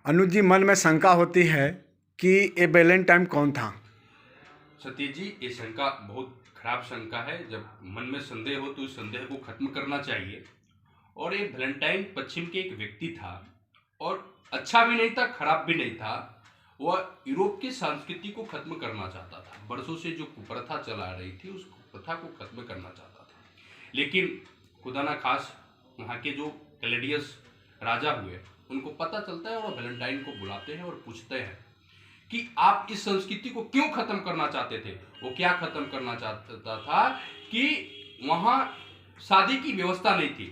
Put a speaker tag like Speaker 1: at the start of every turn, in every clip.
Speaker 1: अनुज जी, मन में शंका होती है कि ये वैलेंटाइन कौन था।
Speaker 2: सतीश जी, ये शंका बहुत खराब शंका है। जब मन में संदेह हो तो इस संदेह को खत्म करना चाहिए। और ये वैलेंटाइन पश्चिम के एक व्यक्ति था और अच्छा भी नहीं था, खराब भी नहीं था। वह यूरोप की संस्कृति को खत्म करना चाहता था। बरसों से जो कुप्रथा चला रही थी उस कुप्रथा को खत्म करना चाहता था। लेकिन खुदा ना खास वहाँ के जो क्लैडियस राजा हुए उनको पता चलता है और वैलेंटाइन को बुलाते हैं और पूछते हैं कि आप इस संस्कृति को क्यों खत्म करना चाहते थे। वो क्या खत्म करना चाहता था कि वहां शादी की व्यवस्था नहीं थी।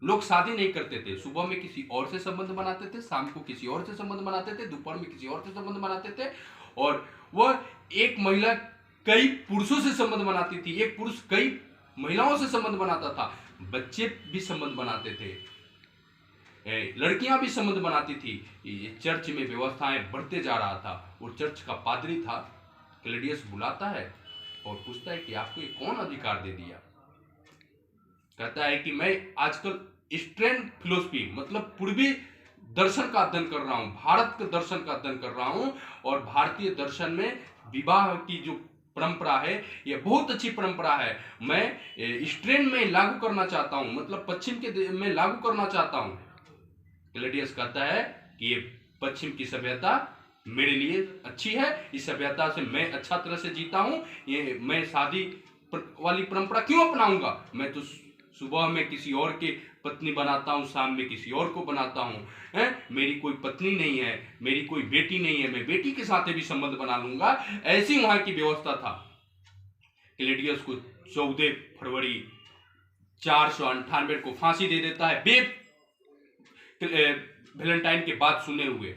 Speaker 2: लोग शादी नहीं करते थे। सुबह में किसी और से संबंध बनाते थे, शाम को किसी और से संबंध बनाते थे, दोपहर में किसी और से संबंध बनाते थे। और वह एक महिला कई पुरुषों से संबंध बनाती थी, एक पुरुष कई महिलाओं से संबंध बनाता था। बच्चे भी संबंध बनाते थे, लड़कियां भी संबंध बनाती थी। चर्च में व्यवस्थाएं बढ़ते जा रहा था और चर्च का पादरी था। क्लैडियस बुलाता है और पूछता है कि आपको ये कौन अधिकार दे दिया। कहता है कि मैं आजकल ईस्टर्न फिलोसफी मतलब पूर्वी दर्शन का अध्ययन कर रहा हूं, भारत के दर्शन का अध्ययन कर रहा हूं। और भारतीय दर्शन में विवाह की जो परंपरा है यह बहुत अच्छी परंपरा है। मैं ईस्टर्न में लागू करना चाहता हूं, मतलब पश्चिम के में लागू करना चाहता हूं। क्लैडियस कहता है कि ये पश्चिम की सभ्यता मेरे लिए अच्छी है, इस सभ्यता से मैं अच्छा तरह से जीता हूं। ये मैं शादी वाली परंपरा क्यों अपनाऊंगा। मैं तो सुबह में किसी और के पत्नी बनाता हूं, शाम में किसी और को बनाता हूं। मेरी कोई पत्नी नहीं है, मेरी कोई बेटी नहीं है, मैं बेटी के साथ भी संबंध बना लूंगा। ऐसी वहां की व्यवस्था था। क्लैडियस को 14 फरवरी 498 को फांसी दे देता है वैलेंटाइन के बाद सुने हुए।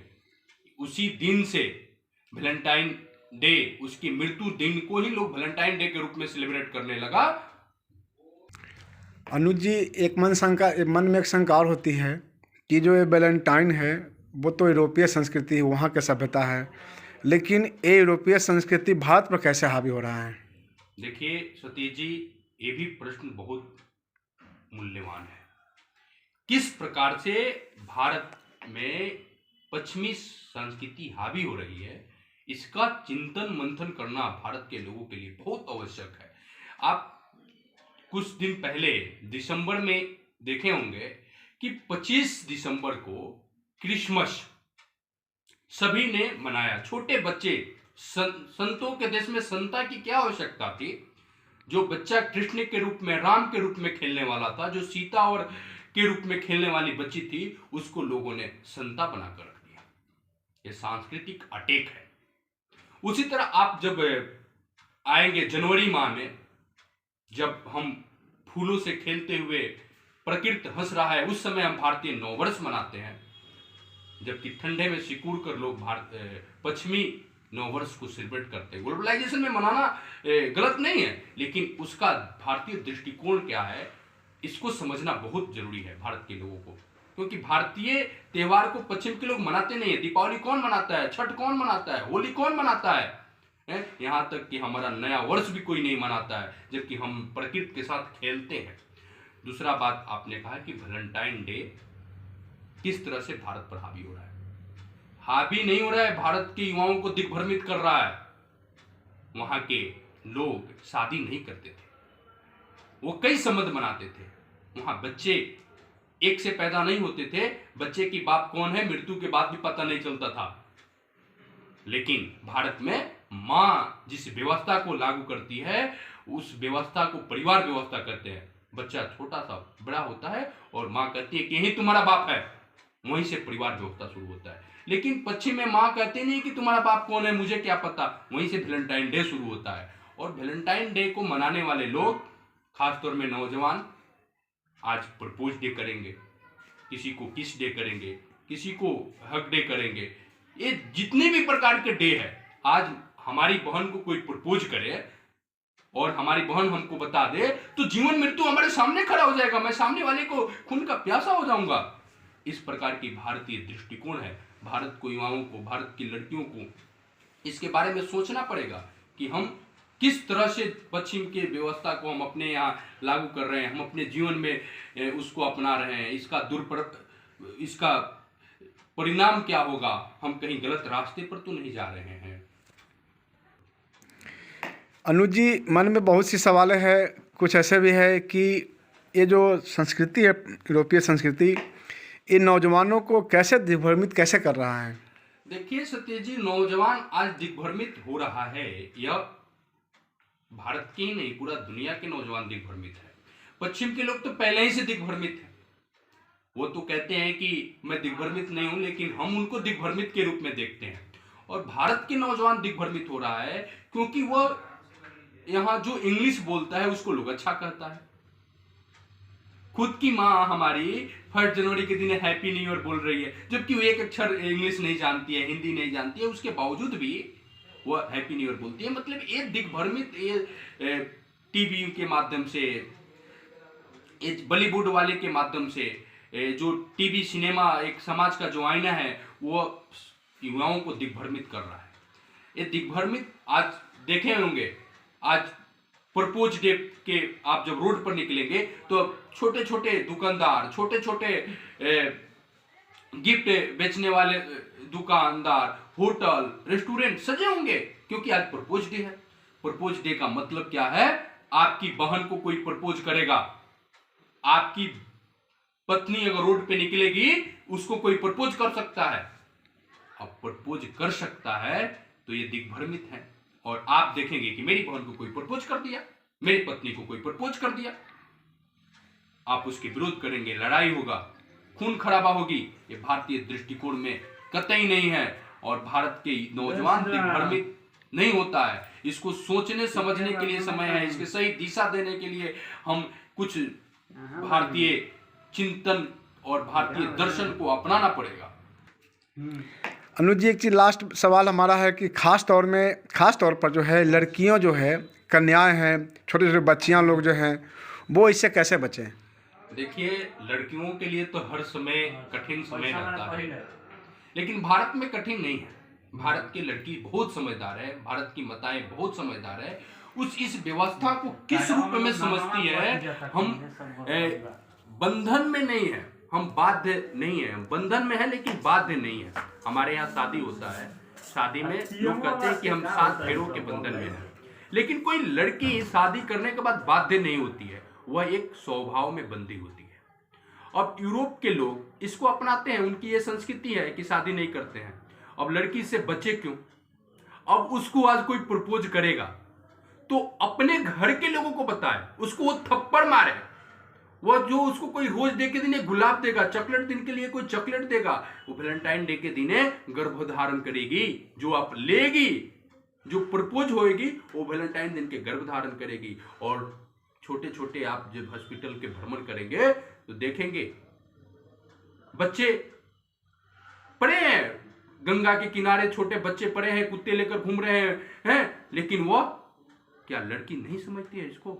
Speaker 2: उसी दिन से वैलेंटाइन डे, उसकी मृत्यु दिन को ही लोग वैलेंटाइन डे के रूप में सेलिब्रेट करने लगा।
Speaker 1: अनुज जी, मन में एक शंका और होती है कि जो ये वैलेंटाइन है वो तो यूरोपीय संस्कृति है, वहाँ की सभ्यता है, लेकिन ये यूरोपीय संस्कृति भारत पर कैसे हावी हो रहा है।
Speaker 2: देखिए सतीश जी, ये भी प्रश्न बहुत मूल्यवान है। किस प्रकार से भारत में पश्चिमी संस्कृति हावी हो रही है, इसका चिंतन मंथन करना भारत के लोगों के लिए बहुत आवश्यक है। आप कुछ दिन पहले दिसंबर में देखे होंगे कि 25 दिसंबर को क्रिसमस सभी ने मनाया। छोटे बच्चे, संतों के देश में संता की क्या आवश्यकता थी। जो बच्चा कृष्ण के रूप में, राम के रूप में खेलने वाला था, जो सीता और के रूप में खेलने वाली बच्ची थी, उसको लोगों ने संता बनाकर रख दिया। ये सांस्कृतिक अटैक है। उसी तरह आप जब आएंगे जनवरी माह में, जब हम फूलों से खेलते हुए प्रकृति हंस रहा है, उस समय हम भारतीय नववर्ष मनाते हैं। जबकि ठंडे में सिकुड़ कर लोग पश्चिमी नववर्ष को सेलिब्रेट करते हैं। ग्लोबलाइजेशन में मनाना गलत नहीं है, लेकिन उसका भारतीय दृष्टिकोण क्या है, इसको समझना बहुत जरूरी है भारत के लोगों को। क्योंकि भारतीय त्योहार को पश्चिम के लोग मनाते नहीं है। दीपावली कौन मनाता है, छठ कौन मनाता है, होली कौन मनाता है, यहां तक कि हमारा नया वर्ष भी कोई नहीं मनाता है, जबकि हम प्रकृति के साथ खेलते हैं। दूसरा बात आपने कहा कि वैलेंटाइन डे किस तरह से भारत पर हावी हो रहा है। हावी नहीं हो रहा है, भारत के युवाओं को दिग्भ्रमित कर रहा है। वहां के लोग शादी नहीं करते थे, वो कई संबंध बनाते थे। वहां बच्चे एक से पैदा नहीं होते थे, बच्चे की बाप कौन है मृत्यु के बाद भी पता नहीं चलता था। लेकिन भारत में मां जिस व्यवस्था को लागू करती है उस व्यवस्था को परिवार व्यवस्था कहते हैं। बच्चा छोटा सा बड़ा होता है और मां कहती है कि यही तुम्हारा बाप है, वहीं से परिवार व्यवस्था शुरू होता है। लेकिन पश्चिम में मां कहती नहीं कि तुम्हारा बाप कौन है, मुझे क्या पता, वहीं से वैलेंटाइन डे शुरू होता है। और वैलेंटाइन डे को मनाने वाले लोग, खासतौर में नौजवान, आज प्रपोज डे करेंगे, किसी को किस डे करेंगे, किसी को हक डे करेंगे। ये जितने भी प्रकार के डे है, आज हमारी बहन को कोई प्रपोज करे और हमारी बहन हमको बता दे तो जीवन मृत्यु हमारे सामने खड़ा हो जाएगा। मैं सामने वाले को खून का प्यासा हो जाऊंगा। इस प्रकार की भारतीय दृष्टिकोण है। भारत को, युवाओं को, भारत की लड़कियों को इसके बारे में सोचना पड़ेगा कि हम किस तरह से पश्चिम के व्यवस्था को हम अपने यहाँ लागू कर रहे हैं, हम अपने जीवन में उसको अपना रहे हैं। इसका परिणाम क्या होगा, हम कहीं गलत रास्ते पर तो नहीं जा रहे हैं।
Speaker 1: अनुज जी, मन में बहुत सी सवालें हैं। कुछ ऐसे भी है कि ये जो संस्कृति है, यूरोपीय संस्कृति, इन नौजवानों को कैसे दिग्भ्रमित कैसे कर रहा है?
Speaker 2: देखिए सत्य जी, नौजवान आज दिग्भ्रमित हो रहा है। यह भारत के ही नहीं, पूरा दुनिया के नौजवान दिग्भ्रमित है। पश्चिम के लोग तो पहले ही से दिग्भ्रमित हैं। वो तो कहते हैं कि मैं दिग्भ्रमित नहीं हूं, लेकिन हम उनको दिग्भ्रमित के रूप में देखते हैं। और भारत के नौजवान दिग्भ्रमित हो रहा है क्योंकि वह यहाँ जो इंग्लिश बोलता है उसको लोग अच्छा कहता है। खुद की माँ हमारी 1 जनवरी के दिन हैप्पी न्यू ईयर बोल रही है, जबकि वो एक अक्षर इंग्लिश नहीं जानती है, हिंदी नहीं जानती है, उसके बावजूद भी वो हैप्पी न्यू ईयर बोलती है। मतलब ये दिग्भ्रमित, ये टीवी के माध्यम से, ये बॉलीवुड वाले के माध्यम से, जो टीवी सिनेमा एक समाज का जो आईना है, वो युवाओं को दिग्भ्रमित कर रहा है। ये दिग्भ्रमित आज देखे होंगे, आज प्रपोज डे के आप जब रोड पर निकलेंगे तो छोटे छोटे दुकानदार, छोटे छोटे गिफ्ट बेचने वाले दुकानदार, होटल, रेस्टोरेंट सजे होंगे, क्योंकि आज प्रपोज डे है। प्रपोज डे का मतलब क्या है? आपकी बहन को कोई प्रपोज करेगा, आपकी पत्नी अगर रोड पे निकलेगी उसको कोई प्रपोज कर सकता है। अब प्रपोज कर सकता है तो ये दिग्भ्रमित है। और आप देखेंगे कि मेरी बहन को कोई प्रपोज कर दिया, मेरी पत्नी को कोई प्रपोज कर दिया, आप उसके विरोध करेंगे, लड़ाई होगा, खून खराबा होगी। ये भारतीय दृष्टिकोण में कतई नहीं है। और भारत के नौजवान दिग्भ्रमित नहीं होता है। इसको सोचने समझने के लिए समय है, इसके सही दिशा देने के लिए हम कुछ भारतीय चिंतन और भारतीय दर्शन को अपनाना पड़ेगा।
Speaker 1: अनुज जी, एक चीज़ लास्ट सवाल हमारा है कि खास तौर पर जो है लड़कियों जो है, कन्याएं हैं, छोटे छोटे बच्चियां लोग जो हैं, वो इससे कैसे बचें?
Speaker 2: देखिए, लड़कियों के लिए तो हर समय कठिन समय रहता है, लेकिन भारत में कठिन नहीं है। भारत की लड़की बहुत समझदार है, भारत की माताएं बहुत समझदार है। इस व्यवस्था को किस रूप में समझती है? हम बंधन में नहीं है, हम बाध्य नहीं है, बंधन में है लेकिन बाध्य नहीं है। हमारे यहाँ शादी होता है, शादी में लोग कहते हैं कि हम 7 फेरों के बंधन में हैं, लेकिन कोई लड़की शादी करने के बाद बाध्य नहीं होती है, वह एक स्वभाव में बंधी होती है। अब यूरोप के लोग इसको अपनाते हैं, उनकी ये संस्कृति है कि शादी नहीं करते हैं। अब लड़की से बचे क्यों? अब उसको आज कोई प्रपोज करेगा तो अपने घर के लोगों को बताए, उसको वो थप्पड़ मारे। वो जो उसको कोई रोज डे के दिन गुलाब देगा, चॉकलेट दिन के लिए कोई चॉकलेट देगा, वो वैलेंटाइन डे के दिन गर्भधारण करेगी, जो आप लेगी, जो प्रपोज होएगी, वो वैलेंटाइन दिन के गर्भधारण करेगी। और छोटे छोटे आप जब हॉस्पिटल के भ्रमण करेंगे तो देखेंगे बच्चे पड़े हैं, गंगा के किनारे छोटे बच्चे पड़े हैं, कुत्ते लेकर घूम रहे हैं, लेकिन वो क्या लड़की नहीं समझती है इसको?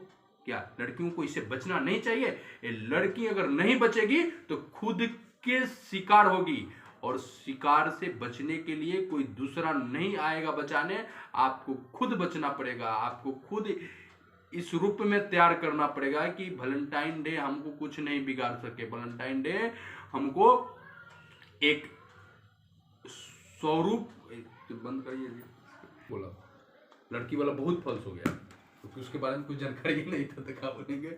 Speaker 2: क्या लड़कियों को इससे बचना नहीं चाहिए? ये लड़की अगर नहीं बचेगी तो खुद के शिकार होगी, और शिकार से बचने के लिए कोई दूसरा नहीं आएगा बचाने, आपको खुद बचना पड़ेगा। आपको खुद इस रूप में तैयार करना पड़ेगा कि वैलेंटाइन डे हमको कुछ नहीं बिगाड़ सके। वैलेंटाइन डे हमको एक स्वरूप, बंद करिए बोला, लड़की वाला बहुत फॉल्स हो गया क्योंकि उसके बारे में कुछ जानकारी नहीं था, देखा बोलेंगे।